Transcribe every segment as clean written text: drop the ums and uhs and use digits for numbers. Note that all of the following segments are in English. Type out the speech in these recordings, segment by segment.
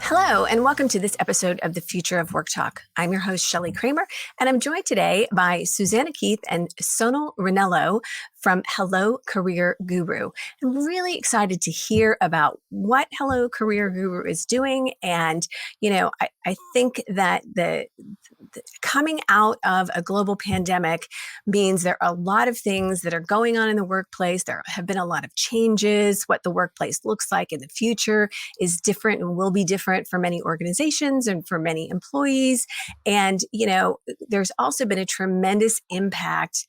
Hello, and welcome to this episode of the Future of Work Talk. I'm your host, Shelly Kramer, and I'm joined today by Suzanna Keith and Sonal Rinello from Hello Career Guru. I'm really excited to hear about what Hello Career Guru is doing. And, I think that the coming out of a global pandemic means there are a lot of things that are going on in the workplace. There have been a lot of changes. What the workplace looks like in the future is different and will be different for many organizations and for many employees. And, there's also been a tremendous impact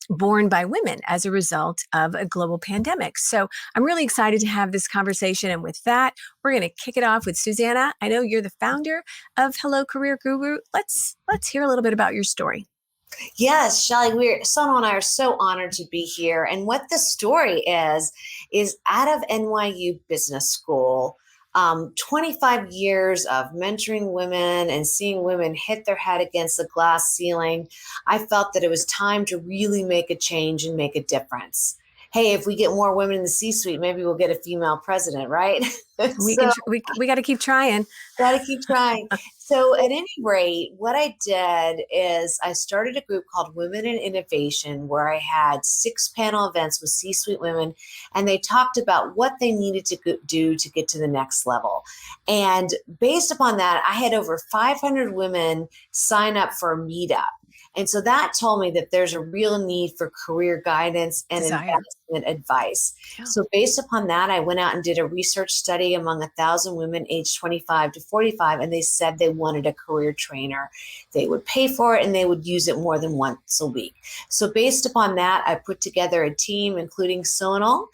borne by women as a result of a global pandemic. So I'm really excited to have this conversation. And with that, we're going to kick it off with Suzanna. I know you're the founder of Hello Career Guru. Let's hear a little bit about your story. Yes, Shelly, Sonal and I are so honored to be here. And what the story is out of NYU Business School, 25 years of mentoring women and seeing women hit their head against the glass ceiling. I felt that it was time to really make a change and make a difference. Hey, if we get more women in the C-suite, maybe we'll get a female president, right? We got to keep trying. Got to keep trying. So at any rate, what I did is I started a group called Women in Innovation, where I had 6 panel events with C-suite women, and they talked about what they needed to do to get to the next level. And based upon that, I had over 500 women sign up for a meetup. And so that told me that there's a real need for career guidance and investment advice. Yeah. So based upon that, I went out and did a research study among 1,000 women aged 25 to 45, and they said they wanted a career trainer. They would pay for it and they would use it more than once a week. So based upon that, I put together a team, including Sonal,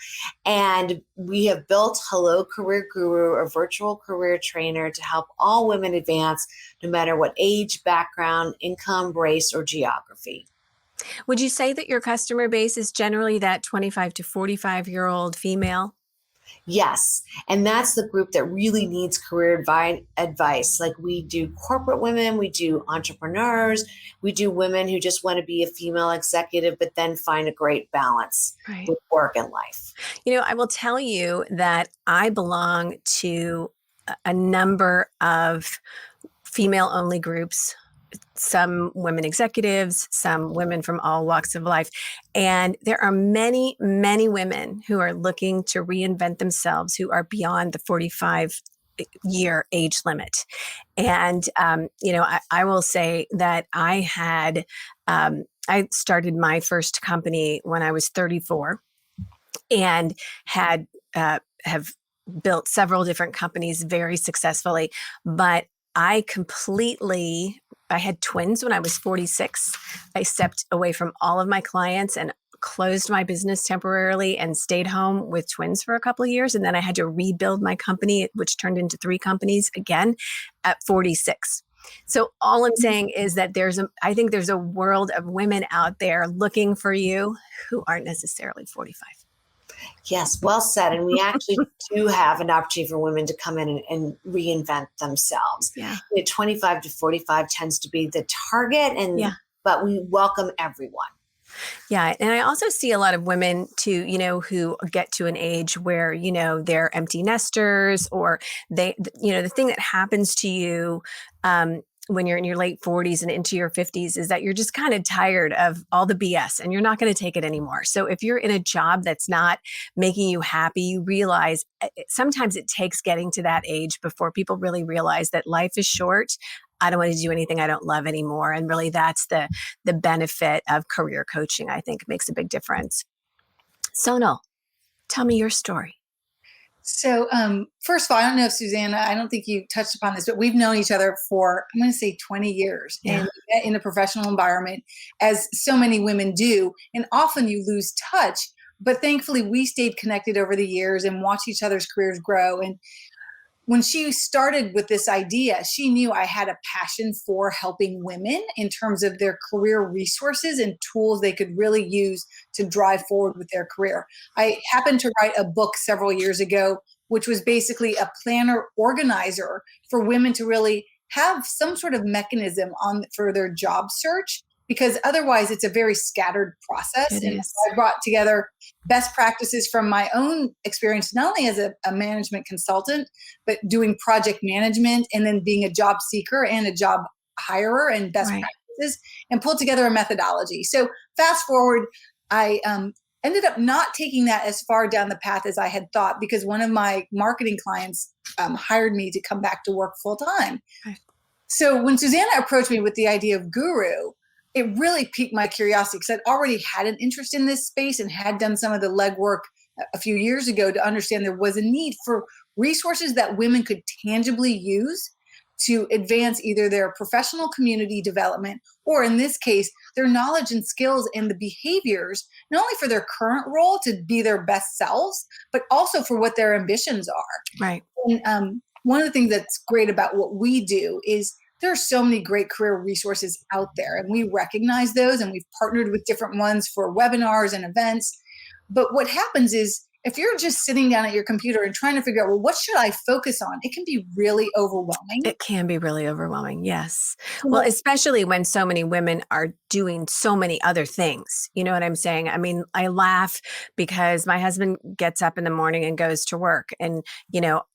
and we have built Hello Career Guru, a virtual career trainer to help all women advance, no matter what age, background, income, race, or geography. Would you say that your customer base is generally that 25 to 45-year-old female? Yes. And that's the group that really needs career advice. Like we do corporate women, we do entrepreneurs, we do women who just want to be a female executive, but then find a great balance with work and life. I will tell you that I belong to a number of female-only groups, some women executives, some women from all walks of life. And there are many, many women who are looking to reinvent themselves, who are beyond the 45-year age limit. And, I will say that I started my first company when I was 34 and have built several different companies very successfully. But I had twins when I was 46. I stepped away from all of my clients and closed my business temporarily and stayed home with twins for a couple of years. And then I had to rebuild my company, which turned into 3 companies again at 46. So all I'm saying is that I think there's a world of women out there looking for you who aren't necessarily 45. Yes, well said. And we actually do have an opportunity for women to come in and reinvent themselves. Yeah. 25 to 45 tends to be the target, but we welcome everyone. Yeah. And I also see a lot of women too, who get to an age where, they're empty nesters, or the thing that happens to you, when you're in your late 40s and into your 50s is that you're just kind of tired of all the BS and you're not going to take it anymore. So if you're in a job that's not making you happy, you realize sometimes it takes getting to that age before people really realize that life is short. I don't want to do anything I don't love anymore. And really that's the benefit of career coaching, I think makes a big difference. Sonal, tell me your story. So first of all, I don't know if Suzanna, I don't think you touched upon this, but we've known each other for, I'm going to say 20 years and in a professional environment, as so many women do. And often you lose touch, but thankfully we stayed connected over the years and watched each other's careers grow. And when she started with this idea, she knew I had a passion for helping women in terms of their career resources and tools they could really use to drive forward with their career. I happened to write a book several years ago, which was basically a planner organizer for women to really have some sort of mechanism for their job search because otherwise it's a very scattered process. It And is. I brought together best practices from my own experience, not only as a management consultant, but doing project management and then being a job seeker and a job hirer and best practices, and pulled together a methodology. So fast forward, I ended up not taking that as far down the path as I had thought, because one of my marketing clients hired me to come back to work full time. Right. So when Suzanna approached me with the idea of Guru, it really piqued my curiosity, because I'd already had an interest in this space and had done some of the legwork a few years ago to understand there was a need for resources that women could tangibly use to advance either their professional community development, or in this case, their knowledge and skills and the behaviors, not only for their current role to be their best selves, but also for what their ambitions are. Right. And one of the things that's great about what we do is there are so many great career resources out there, and we recognize those, and we've partnered with different ones for webinars and events. But what happens is, if you're just sitting down at your computer and trying to figure out, well, what should I focus on? It can be really overwhelming. It can be really overwhelming. Yes. Well, especially when so many women are doing so many other things. You know what I'm saying? I mean, I laugh because my husband gets up in the morning and goes to work, and,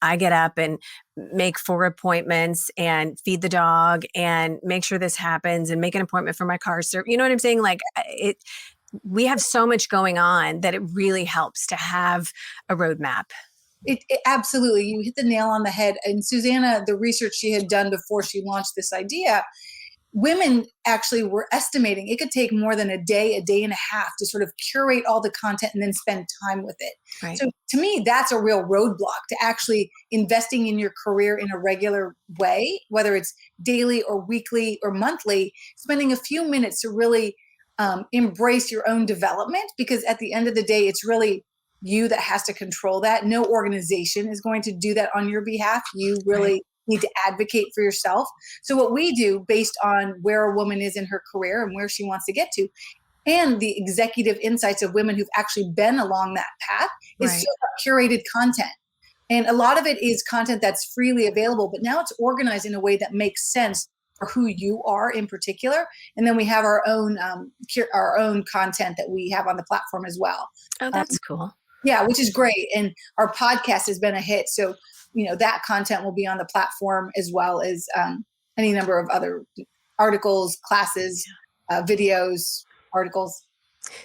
I get up and make 4 appointments and feed the dog and make sure this happens and make an appointment for my car. So, you know what I'm saying? Like we have so much going on that it really helps to have a roadmap. It absolutely, you hit the nail on the head. And Suzanna, the research she had done before she launched this idea, women actually were estimating it could take more than a day and a half to sort of curate all the content and then spend time with it. Right. So to me, that's a real roadblock to actually investing in your career in a regular way, whether it's daily or weekly or monthly, spending a few minutes to really embrace your own development, because at the end of the day, it's really you that has to control that. No organization is going to do that on your behalf. You really need to advocate for yourself. So what we do, based on where a woman is in her career and where she wants to get to, and the executive insights of women who've actually been along that path, is curated content. And a lot of it is content that's freely available, but now it's organized in a way that makes sense for who you are in particular. And then we have our own content that we have on the platform as well. Oh, that's cool. Yeah, which is great. And our podcast has been a hit. So, that content will be on the platform, as well as any number of other articles, classes, videos, articles.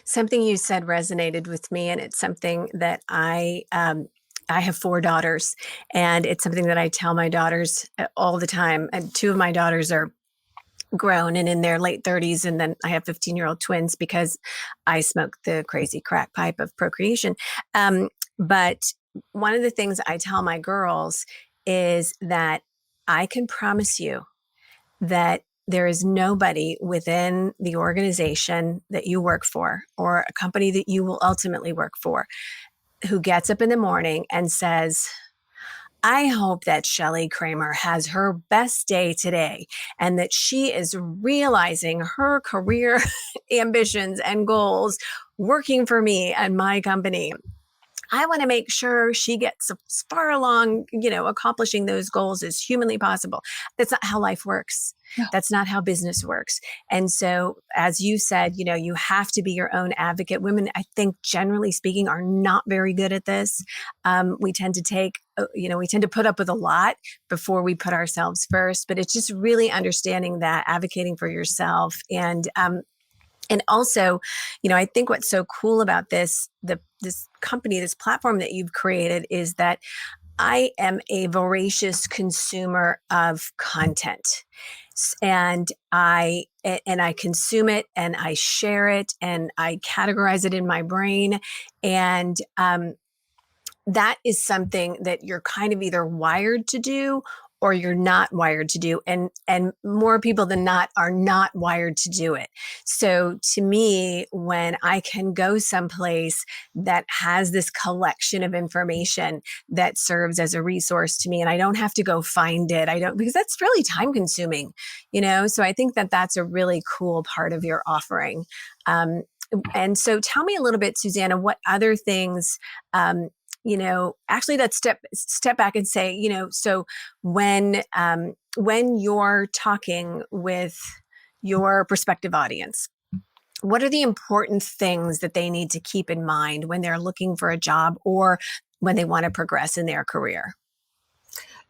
Something you said resonated with me, and it's something that I have 4 daughters, and it's something that I tell my daughters all the time. And 2 of my daughters are grown and in their late 30s. And then I have 15-year-old twins, because I smoke the crazy crack pipe of procreation. But one of the things I tell my girls is that I can promise you that there is nobody within the organization that you work for, or a company that you will ultimately work for, who gets up in the morning and says, I hope that Shelly Kramer has her best day today, and that she is realizing her career ambitions and goals working for me and my company. I want to make sure she gets as far along, accomplishing those goals as humanly possible. That's not how life works. No. That's not how business works. And so, as you said, you have to be your own advocate. Women, I think, generally speaking, are not very good at this. We tend to put up with a lot before we put ourselves first. But it's just really understanding that, advocating for yourself. And also, I think what's so cool about this company, this platform that you've created, is that I am a voracious consumer of content, and I consume it, and I share it, and I categorize it in my brain. And that is something that you're kind of either wired to do or you're not wired to do. And more people than not are not wired to do it. So to me, when I can go someplace that has this collection of information that serves as a resource to me, and I don't have to go find it, because that's really time consuming, so I think that that's a really cool part of your offering. And so tell me a little bit, Suzanna, what other things, actually let's step back and say, so when you're talking with your prospective audience, what are the important things that they need to keep in mind when they're looking for a job or when they want to progress in their career?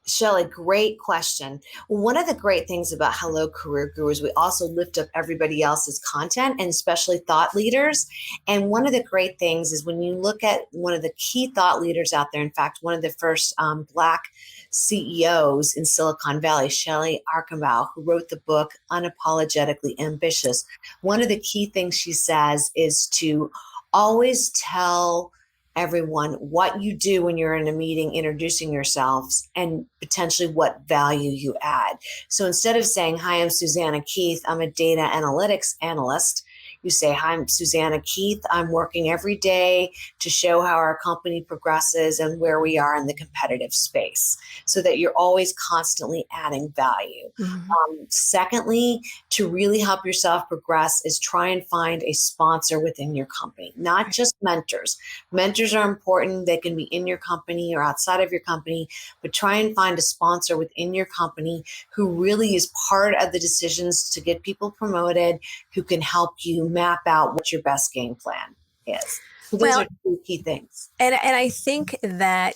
Shelly, great question. One of the great things about Hello Career Guru is we also lift up everybody else's content and especially thought leaders. And one of the great things is when you look at one of the key thought leaders out there, in fact, one of the first Black CEOs in Silicon Valley, Shelly Archambault, who wrote the book Unapologetically Ambitious, one of the key things she says is to always tell everyone what you do when you're in a meeting introducing yourselves and potentially what value you add. So instead of saying, hi, I'm Suzanna Keith, I'm a data analytics analyst, you say, hi, I'm Suzanna Keith, I'm working every day to show how our company progresses and where we are in the competitive space, so that you're always constantly adding value. Secondly, to really help yourself progress is try and find a sponsor within your company, not just mentors. Mentors are important. They can be in your company or outside of your company, but try and find a sponsor within your company who really is part of the decisions to get people promoted, who can help you map out what your best game plan is. So those are two key things. And I think that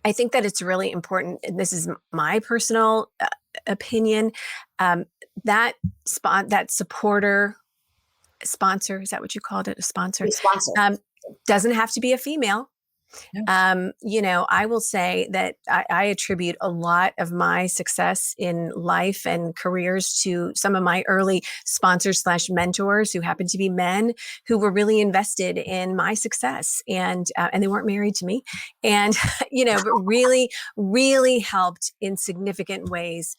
it's really important. And this is my personal opinion. That supporter, sponsor, is that what you called it? A sponsor? A sponsor. Doesn't have to be a female. Yeah. I will say that I attribute a lot of my success in life and careers to some of my early sponsors / mentors who happened to be men who were really invested in my success, and they weren't married to me, and but really, really helped in significant ways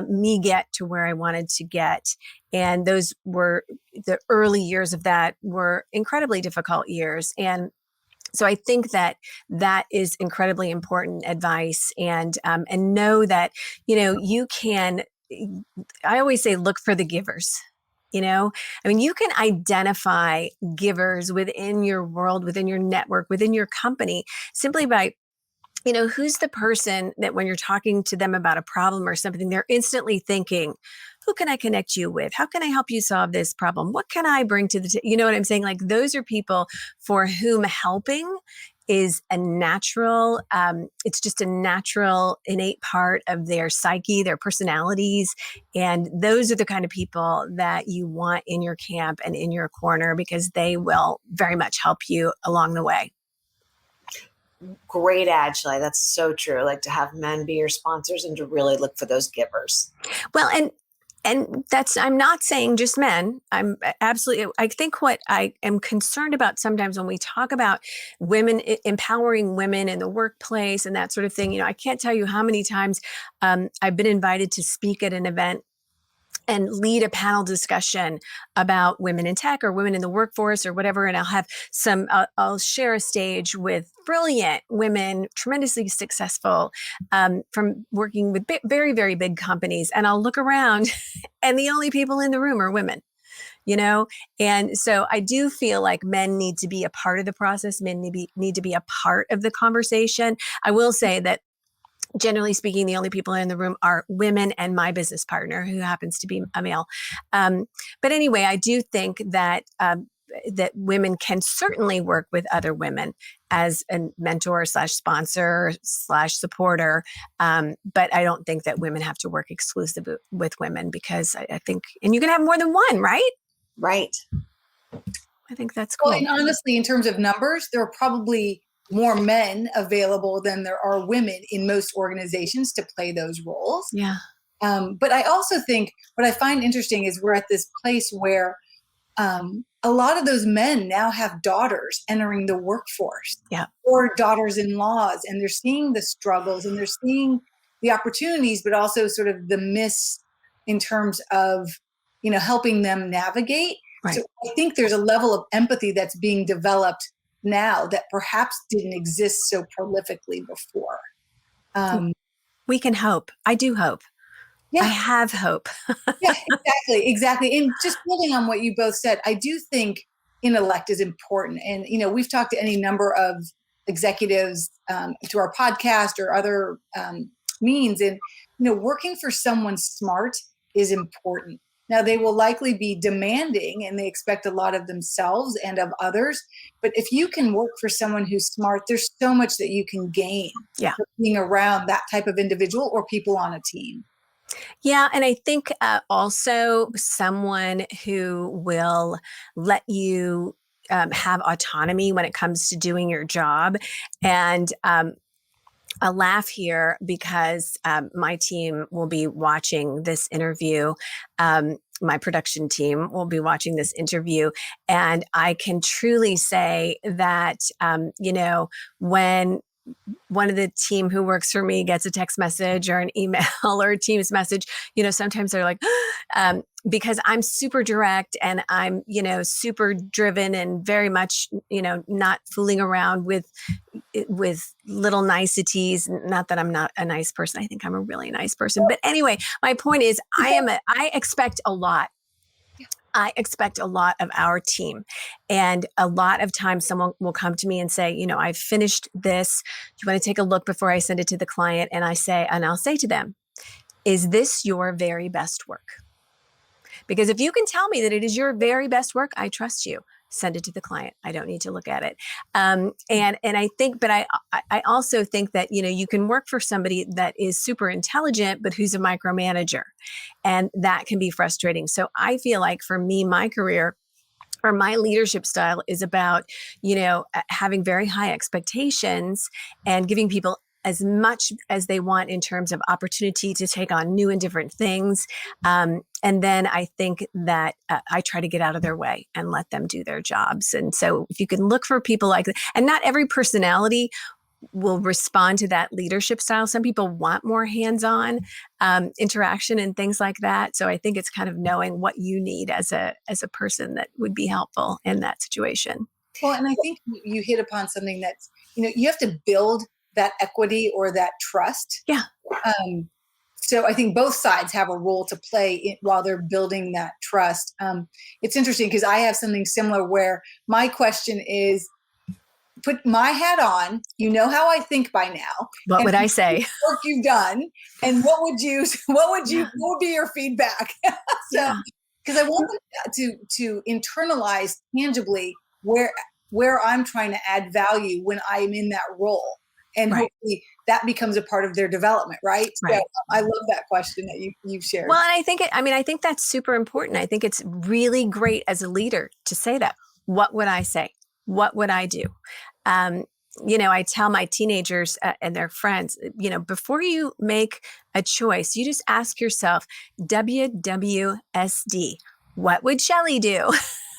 me get to where I wanted to get. And those were the early years of that were incredibly difficult years. And so I think that is incredibly important advice, and know that, you can, I always say, look for the givers. I mean, you can identify givers within your world, within your network, within your company, simply by, who's the person that when you're talking to them about a problem or something, they're instantly thinking, who can I connect you with? How can I help you solve this problem? What can I bring to the you know what I'm saying? Like, those are people for whom helping is a natural, it's just a natural, innate part of their psyche, their personalities. And those are the kind of people that you want in your camp and in your corner, because they will very much help you along the way. Great ad, Shelly. That's so true. Like, to have men be your sponsors and to really look for those givers. Well, and that's, I'm not saying just men. I'm absolutely, I think what I am concerned about sometimes when we talk about women, empowering women in the workplace and that sort of thing, I can't tell you how many times I've been invited to speak at an event and lead a panel discussion about women in tech or women in the workforce or whatever. And I'll have I'll share a stage with brilliant women, tremendously successful, from working with very, very big companies. And I'll look around and the only people in the room are women. And so I do feel like men need to be a part of the process. Men need to be a part of the conversation. I will say that, generally speaking, the only people in the room are women and my business partner, who happens to be a male. But anyway, I do think that that women can certainly work with other women as a mentor / sponsor / supporter. But I don't think that women have to work exclusively with women, because I think, and you can have more than one, right? Right. I think that's cool. Well, and honestly, in terms of numbers, there are probably more men available than there are women in most organizations to play those roles. Yeah. But I also think what I find interesting is we're at this place where a lot of those men now have daughters entering the workforce, or daughters-in-laws, and they're seeing the struggles and they're seeing the opportunities, but also sort of the miss in terms of, helping them navigate. Right. So I think there's a level of empathy that's being developed now that perhaps didn't exist so prolifically before. We can hope. I do hope. Yeah. I have hope. Yeah, exactly. And just building on what you both said, I do think intellect is important. And, we've talked to any number of executives to our podcast or other means. And, working for someone smart is important. Now, they will likely be demanding and they expect a lot of themselves and of others. But if you can work for someone who's smart, there's so much that you can gain from being around that type of individual or people on a team. Yeah. And I think also someone who will let you have autonomy when it comes to doing your job. And a laugh here because my team will be watching this interview. My production team will be watching this interview. And I can truly say that, when one of the team who works for me gets a text message or an email or a Teams message, sometimes they're like, because I'm super direct and I'm, super driven and very much, not fooling around with little niceties. Not that I'm not a nice person. I think I'm a really nice person. But anyway, my point is I expect a lot. I expect a lot of our team. And a lot of times someone will come to me and say, I've finished this. Do you want to take a look before I send it to the client? And I'll say to them, is this your very best work? Because if you can tell me that it is your very best work, I trust you. Send it to the client. I don't need to look at it. And I think, but I also think that, you can work for somebody that is super intelligent, but who's a micromanager. And that can be frustrating. So I feel like for me, my career or my leadership style is about, having very high expectations and giving people as much as they want in terms of opportunity to take on new and different things. And then I think that I try to get out of their way and let them do their jobs. And so if you can look for people like that, and not every personality will respond to that leadership style. Some people want more hands-on interaction and things like that. So I think it's kind of knowing what you need as a person that would be helpful in that situation. Well, and I think you hit upon something that's, you have to build that equity or that trust. Yeah. So I think both sides have a role to play while they're building that trust. It's interesting because I have something similar where my question is, put my hat on, how I think by now. What would I say? Work you've done, and what would be your feedback? So, because I want them to internalize tangibly where I'm trying to add value when I'm in that role. And hopefully that becomes a part of their development, right? So I love that question that you've shared. Well, and I think that's super important. I think it's really great as a leader to say that. What would I say? What would I do? I tell my teenagers and their friends, before you make a choice, you just ask yourself, WWSD, what would Shelly do?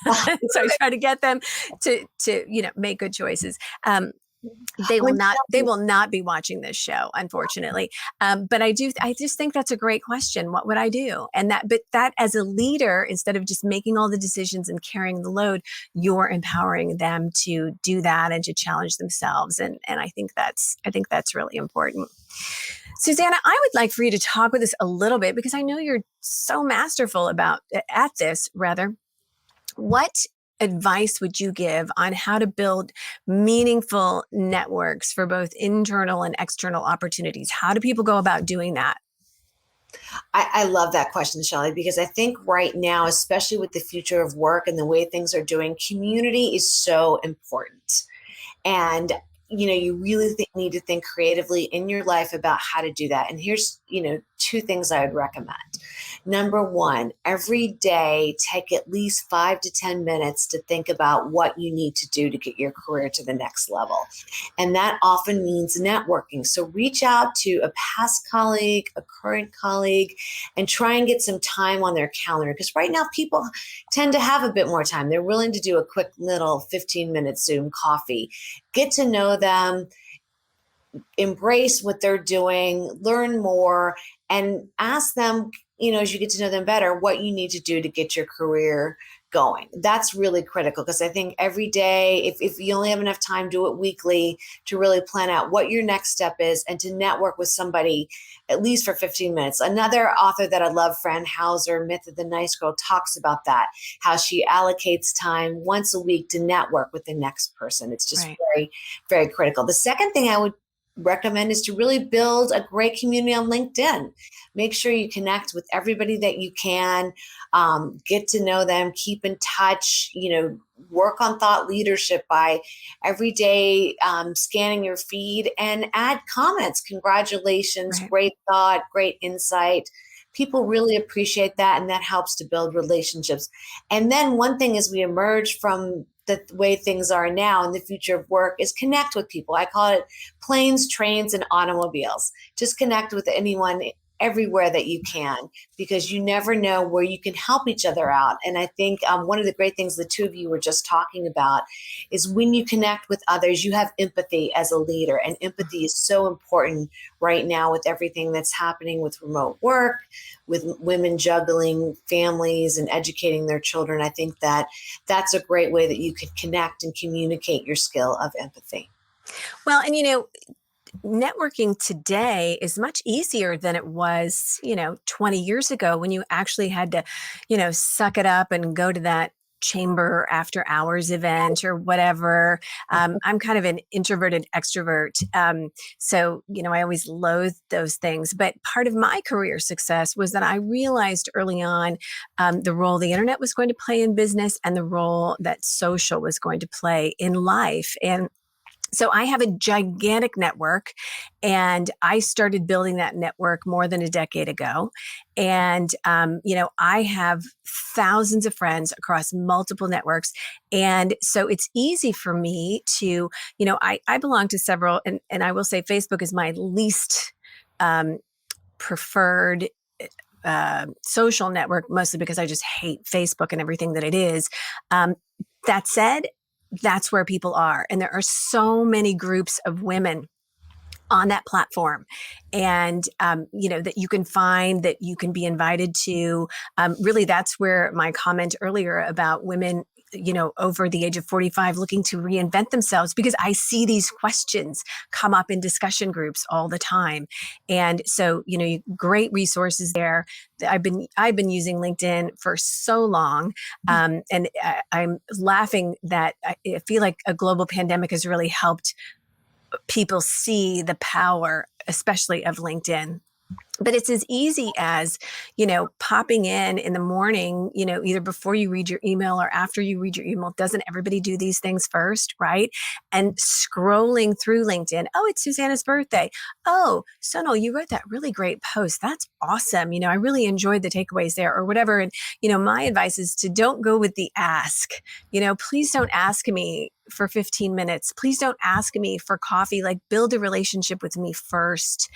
So I try to get them to make good choices. They will not be watching this show, unfortunately. But I just think that's a great question. What would I do? But that as a leader, instead of just making all the decisions and carrying the load, you're empowering them to do that and to challenge themselves. And I think that's really important. Suzanna, I would like for you to talk with us a little bit because I know you're so masterful at this. What advice would you give on how to build meaningful networks for both internal and external opportunities? How do people go about doing that? I love that question, Shelly, because I think right now, especially with the future of work and the way things are doing, community is so important. And you really need to think creatively in your life about how to do that. And here's, two things I would recommend. Number one, every day, take at least 5 to 10 minutes to think about what you need to do to get your career to the next level. And that often means networking. So reach out to a past colleague, a current colleague, and try and get some time on their calendar. Because right now people tend to have a bit more time. They're willing to do a quick little 15-minute Zoom coffee. Get to know them, embrace what they're doing, learn more, and ask them, as you get to know them better, what you need to do to get your career going. That's really critical because I think every day, if you only have enough time, do it weekly to really plan out what your next step is and to network with somebody at least for 15 minutes. Another author that I love, Fran Hauser, Myth of the Nice Girl, talks about that, how she allocates time once a week to network with the next person. It's just very, very critical. The second thing I would recommend is to really build a great community on LinkedIn. Make sure you connect with everybody that you can, get to know them, keep in touch, work on thought leadership by every day scanning your feed and add comments. Congratulations, Right. great thought, great insight. People really appreciate that, and that helps to build relationships. And then one thing as we emerge from the way things are now in the future of work is connect with people. I call it planes, trains, and automobiles. Just connect with anyone everywhere that you can, because you never know where you can help each other out. And I think one of the great things the two of you were just talking about is when you connect with others, you have empathy as a leader. And empathy is so important right now with everything that's happening with remote work, with women juggling families and educating their children. I think that that's a great way that you could connect and communicate your skill of empathy. Well, and networking today is much easier than it was, 20 years ago when you actually had to, suck it up and go to that chamber after hours event or whatever. I'm kind of an introverted extrovert. So, I always loathed those things. But part of my career success was that I realized early on the role the internet was going to play in business and the role that social was going to play in life. And so I have a gigantic network, and I started building that network more than a decade ago. And, I have thousands of friends across multiple networks. And so it's easy for me to, I belong to several, and I will say Facebook is my least preferred social network, mostly because I just hate Facebook and everything that it is. That said, that's where people are. And there are so many groups of women on that platform, and that you can find, that you can be invited to. Really, that's where my comment earlier about women over the age of 45 looking to reinvent themselves, because I see these questions come up in discussion groups all the time. And so great resources there. I've been using LinkedIn for so long, and I'm laughing that I feel like a global pandemic has really helped people see the power, especially of LinkedIn. But it's as easy as, popping in the morning, either before you read your email or after you read your email. Doesn't everybody do these things first, right? And scrolling through LinkedIn. Oh, it's Susanna's birthday. Oh, Sonal, you wrote that really great post. That's awesome. I really enjoyed the takeaways there, or whatever. And, my advice is to don't go with the ask. Please don't ask me for 15 minutes. Please don't ask me for coffee. Like, build a relationship with me first,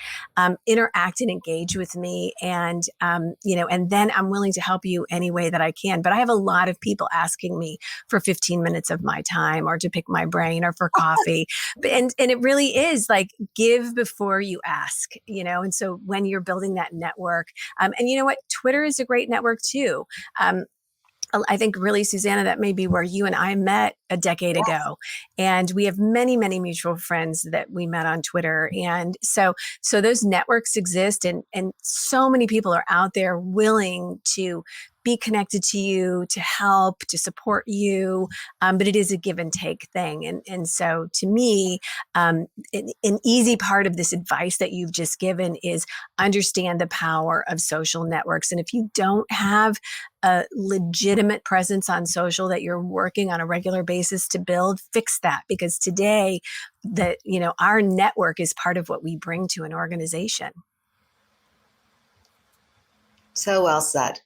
interact and engage with me. And, and then I'm willing to help you any way that I can. But I have a lot of people asking me for 15 minutes of my time, or to pick my brain, or for coffee. And it really is like, give before you ask, and so when you're building that network, and you know what, Twitter is a great network too. I think really, Suzanna, that may be where you and I met a decade ago. And we have many, many mutual friends that we met on Twitter. And so those networks exist, and so many people are out there willing to be connected to you, to help, to support you. But it is a give and take thing. And so to me, an easy part of this advice that you've just given is understand the power of social networks. And if you don't have a legitimate presence on social that you're working on a regular basis to build, fix that, because today our network is part of what we bring to an organization. So well said.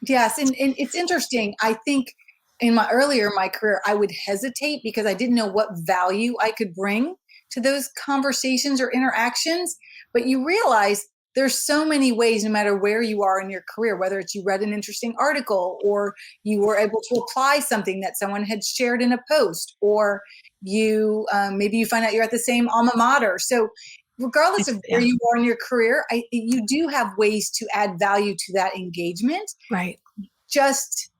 Yes. And it's interesting. I think in my career, I would hesitate because I didn't know what value I could bring to those conversations or interactions. But you realize there's so many ways, no matter where you are in your career, whether it's you read an interesting article, or you were able to apply something that someone had shared in a post, or you maybe you find out you're at the same alma mater. So regardless of where you are in your career, you do have ways to add value to that engagement. Right. Just,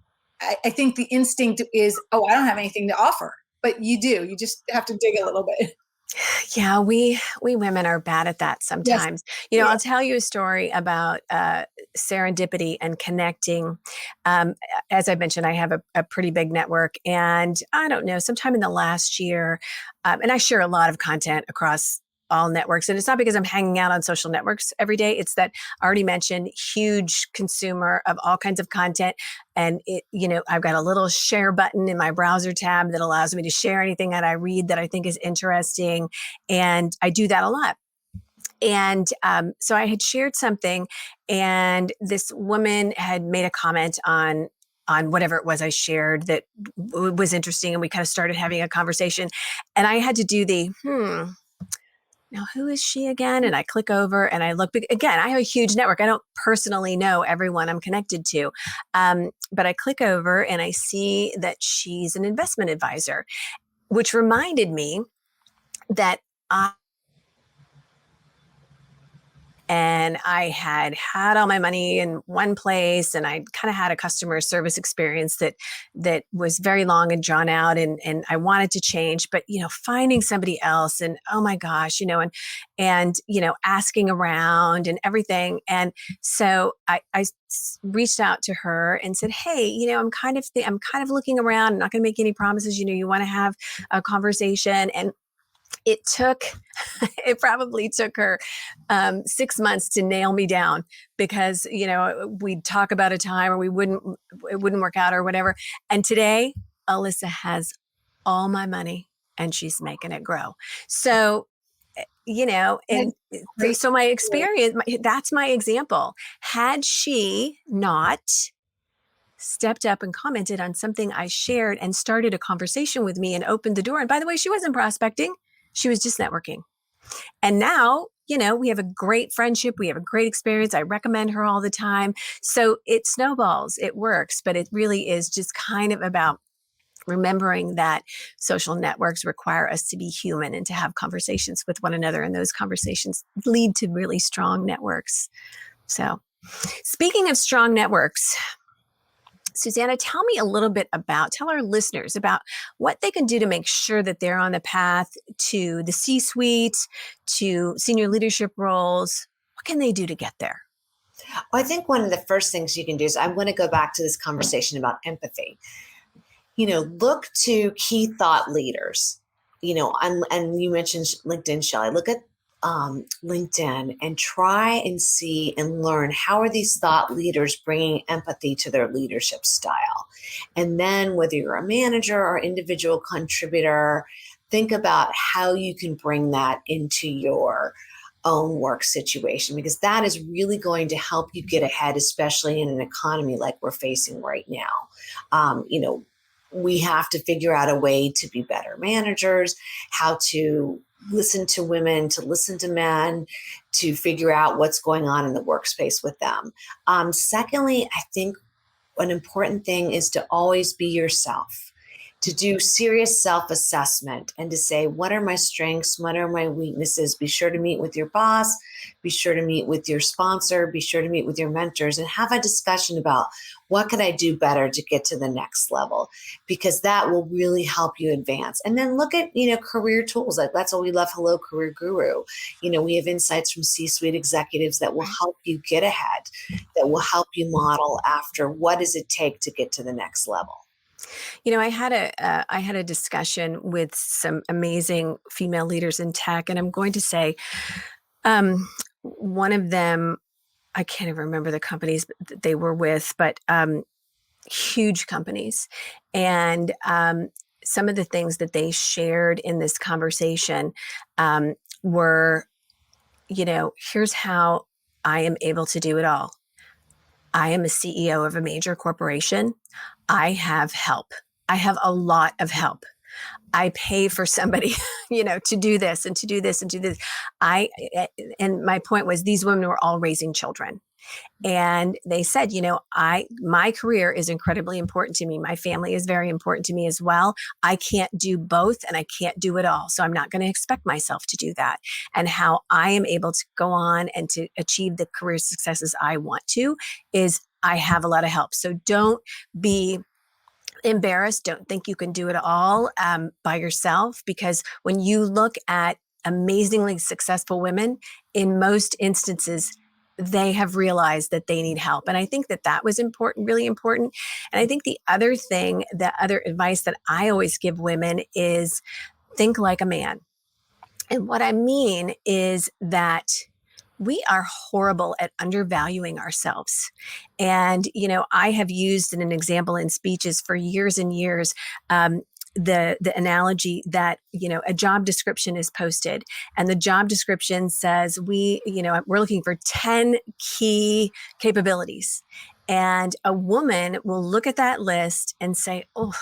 I think the instinct is, oh, I don't have anything to offer, but you do. You just have to dig a little bit. Yeah, we women are bad at that sometimes. Yes. I'll tell you a story about serendipity and connecting. As I mentioned, I have a pretty big network, and I don't know, sometime in the last year, and I share a lot of content across all networks. And it's not because I'm hanging out on social networks every day. It's that I already mentioned, huge consumer of all kinds of content. And I've got a little share button in my browser tab that allows me to share anything that I read that I think is interesting. And I do that a lot. And so I had shared something, and this woman had made a comment on whatever it was I shared that was interesting, and we kind of started having a conversation. And I had to do the now who is she again? And I click over and I look again. I have a huge network. I don't personally know everyone I'm connected to, but I click over and I see that she's an investment advisor, which reminded me that I had all my money in one place, and I kind of had a customer service experience that was very long and drawn out, and I wanted to change, but finding somebody else, and oh my gosh, and asking around and everything. And so I reached out to her and said, hey, I'm kind of looking around. I'm not going to make any promises. You want to have a conversation. And it probably took her 6 months to nail me down, because we'd talk about a time, or it wouldn't work out or whatever. And today Alyssa has all my money and she's making it grow. So and so my experience, that's my example. Had she not stepped up and commented on something I shared and started a conversation with me and opened the door, and by the way, she wasn't prospecting, she was just networking. And now, we have a great friendship. We have a great experience. I recommend her all the time. So it snowballs, it works, but it really is just kind of about remembering that social networks require us to be human and to have conversations with one another. And those conversations lead to really strong networks. So speaking of strong networks, Suzanna, tell our listeners about what they can do to make sure that they're on the path to the C-suite, to senior leadership roles. What can they do to get there? Well, I think one of the first things you can do is, I'm going to go back to this conversation about empathy. Look to key thought leaders, and you mentioned LinkedIn, Shelly. Look at LinkedIn and try and see and learn, how are these thought leaders bringing empathy to their leadership style? And then whether you're a manager or individual contributor, think about how you can bring that into your own work situation, because that is really going to help you get ahead, especially in an economy like we're facing right now. We have to figure out a way to be better managers, how to listen to women, to listen to men, to figure out what's going on in the workspace with them. Secondly, I think an important thing is to always be yourself, to do serious self-assessment and to say, what are my strengths? What are my weaknesses? Be sure to meet with your boss, be sure to meet with your sponsor, be sure to meet with your mentors, and have a discussion about what could I do better to get to the next level, because that will really help you advance. And then look at, career tools. Like, that's what we love. Hello, Career Guru. We have insights from C-suite executives that will help you get ahead, that will help you model after what does it take to get to the next level. I had a discussion with some amazing female leaders in tech, and I'm going to say, one of them, I can't even remember the companies that they were with, but huge companies. And some of the things that they shared in this conversation were, here's how I am able to do it all. I am a CEO of a major corporation. I have help. I have a lot of help. I pay for somebody, to do this and to do this and to do this. And my point was, these women were all raising children. And they said, my career is incredibly important to me. My family is very important to me as well. I can't do both, and I can't do it all. So I'm not going to expect myself to do that. And how I am able to go on and to achieve the career successes I want to is I have a lot of help. So don't be embarrassed. Don't think you can do it all by yourself, because when you look at amazingly successful women, in most instances, they have realized that they need help. And I think that was important, really important. And I think the other advice that I always give women is, think like a man. And what I mean is that we are horrible at undervaluing ourselves. And, I have used in an example in speeches for years and years, the analogy that, a job description is posted and the job description says we're looking for 10 key capabilities. And a woman will look at that list and say, oh,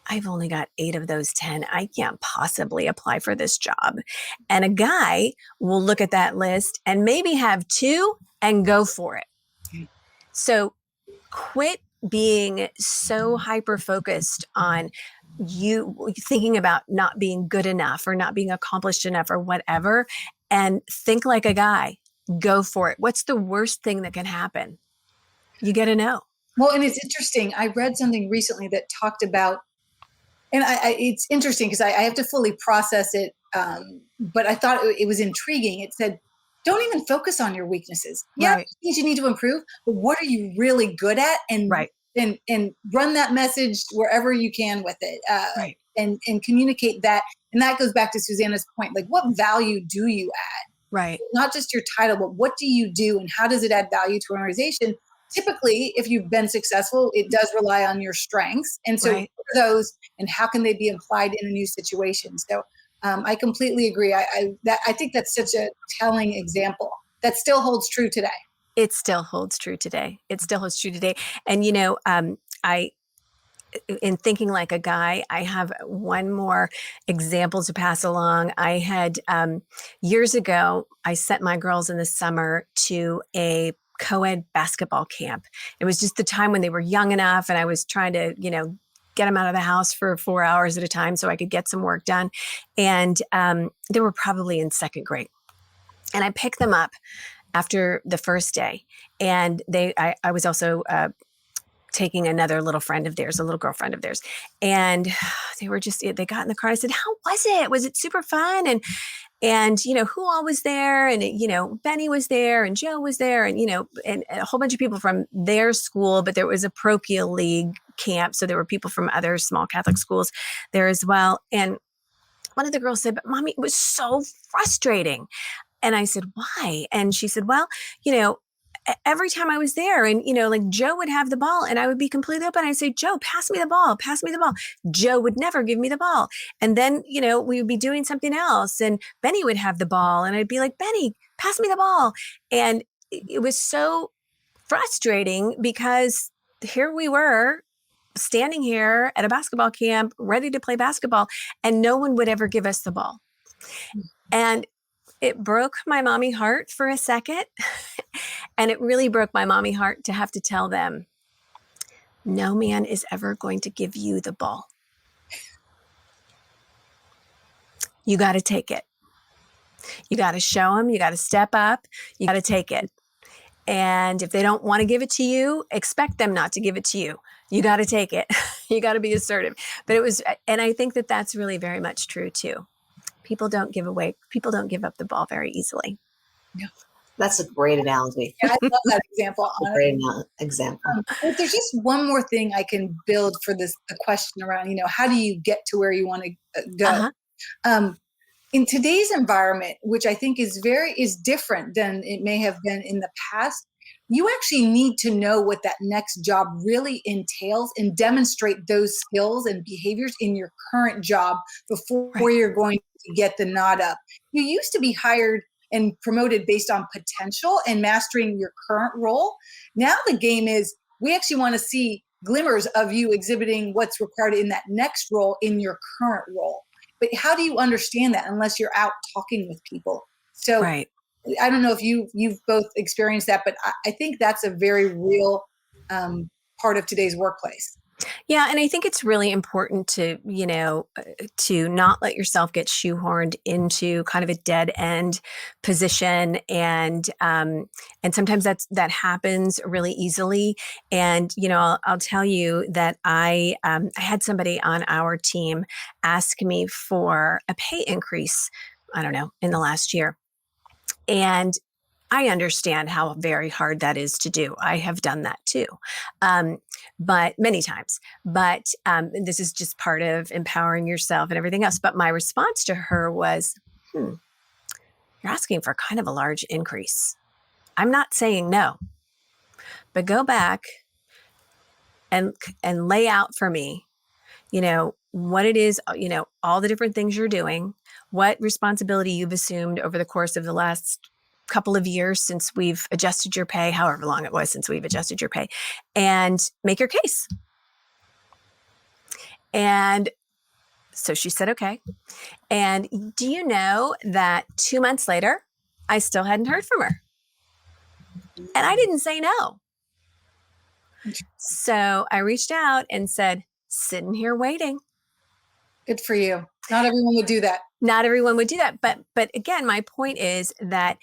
I've only got 8 of those 10. I can't possibly apply for this job. And a guy will look at that list and maybe have 2 and go for it. So quit being so hyper focused on you thinking about not being good enough or not being accomplished enough or whatever, and think like a guy. Go for it. What's the worst thing that can happen? You get a no. Well, and it's interesting. I read something recently that talked about, and it's interesting because I have to fully process it, but I thought it was intriguing. It said, don't even focus on your weaknesses. Yeah, Right. things you need to improve, but what are you really good at? And Right. and run that message wherever you can with it, Right. and communicate that. And that goes back to Susanna's point, like, what value do you add? Right. Not just your title, but what do you do and how does it add value to an organization? Typically, if you've been successful, it does rely on your strengths. And so Right. what are those and how can they be applied in a new situation? So I completely agree. I think that's such a telling example that still holds true today. It still holds true today. It still holds true today. And, I, in thinking like a guy, I have one more example to pass along. I had, years ago, I sent my girls in the summer to a co-ed basketball camp. It was just the time when they were young enough, and I was trying to, get them out of the house for 4 hours at a time so I could get some work done. And they were probably in second grade. And I picked them up after the first day. And I was also taking another little friend of theirs, a little girlfriend of theirs. And they got in the car. I said, how was it? Was it super fun? And, who all was there? And, Benny was there and Joe was there and, and a whole bunch of people from their school, but there was a parochial league camp. So there were people from other small Catholic schools there as well. And one of the girls said, but mommy, it was so frustrating. And I said, why? And she said, well, every time I was there and, like Joe would have the ball and I would be completely open. I'd say, Joe, pass me the ball, pass me the ball. Joe would never give me the ball. And then, we would be doing something else and Benny would have the ball and I'd be like, Benny, pass me the ball. And it was so frustrating because here we were standing here at a basketball camp, ready to play basketball, and no one would ever give us the ball. And it broke my mommy heart for a second. And it really broke my mommy heart to have to tell them, no man is ever going to give you the ball. You got to take it. You got to show them, you got to step up, you got to take it. And if they don't want to give it to you, expect them not to give it to you. You got to take it. You got to be assertive. But and I think that that's really very much true too. People don't give up the ball very easily. Yeah. That's a great analogy. Yeah, I love that example. Great example. If there's just one more thing I can build for the question around, how do you get to where you want to go? Uh-huh. In today's environment, which I think is different than it may have been in the past, you actually need to know what that next job really entails and demonstrate those skills and behaviors in your current job before you're going to get the nod up. You used to be hired and promoted based on potential and mastering your current role. Now the game is we actually want to see glimmers of you exhibiting what's required in that next role in your current role. But how do you understand that unless you're out talking with people? So I don't know if you've both experienced that, but I think that's a very real part of today's workplace. Yeah. And I think it's really important to, to not let yourself get shoehorned into kind of a dead end position. And sometimes that happens really easily. And, I'll tell you that I had somebody on our team ask me for a pay increase, I don't know, in the last year. And I understand how very hard that is to do. I have done that too, but many times. But this is just part of empowering yourself and everything else. But my response to her was, you're asking for kind of a large increase. I'm not saying no, but go back and lay out for me, what it is, all the different things you're doing, what responsibility you've assumed over the course of the last couple of years since we've adjusted your pay, however long it was since we've adjusted your pay, and make your case. And so she said, okay. And do you know that 2 months later, I still hadn't heard from her? And I didn't say no. So I reached out and said, sitting here waiting. Good for you. Not everyone would do that. Not everyone would do that. But again, my point is that,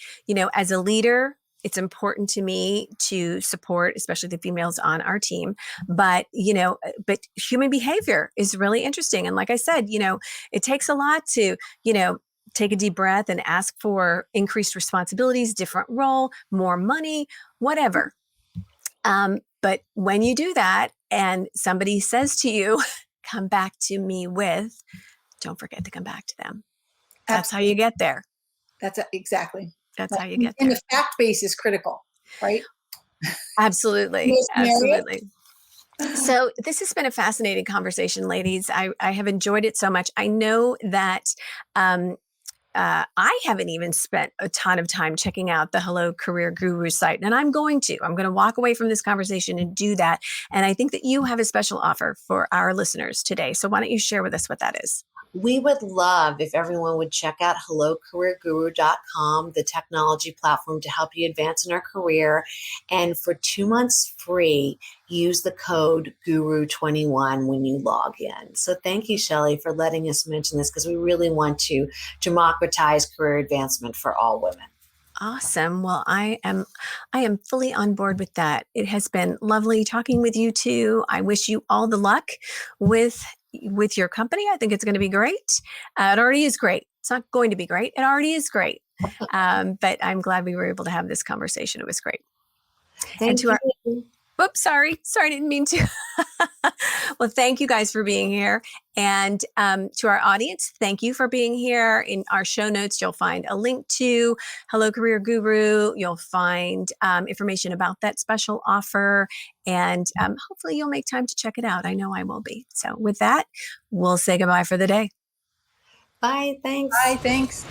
as a leader, it's important to me to support, especially the females on our team. But, but human behavior is really interesting. And like I said, it takes a lot to, take a deep breath and ask for increased responsibilities, different role, more money, whatever. But when you do that and somebody says to you, come back to me with, don't forget to come back to them. That's Absolutely. How you get there. Exactly. That's how you get there. And the fact base is critical, right? Absolutely. Absolutely. So this has been a fascinating conversation, ladies. I have enjoyed it so much. I know that I haven't even spent a ton of time checking out the Hello Career Guru site, and I'm going to walk away from this conversation and do that. And I think that you have a special offer for our listeners today. So why don't you share with us what that is? We would love if everyone would check out hellocareerguru.com, the technology platform to help you advance in our career. And for 2 months free, use the code GURU21 when you log in. So thank you, Shelly, for letting us mention this, because we really want to democratize career advancement for all women. Awesome. Well, I am fully on board with that. It has been lovely talking with you two. I wish you all the luck with your company. I think it's going to be great. It already is great. It's not going to be great. It already is great. But I'm glad we were able to have this conversation. It was great. Thank you. Oops, sorry, I didn't mean to. Well, thank you guys for being here. And to our audience, thank you for being here. In our show notes, you'll find a link to Hello Career Guru. You'll find information about that special offer. And hopefully you'll make time to check it out. I know I will be. So with that, we'll say goodbye for the day. Bye. Thanks. Bye. Thanks.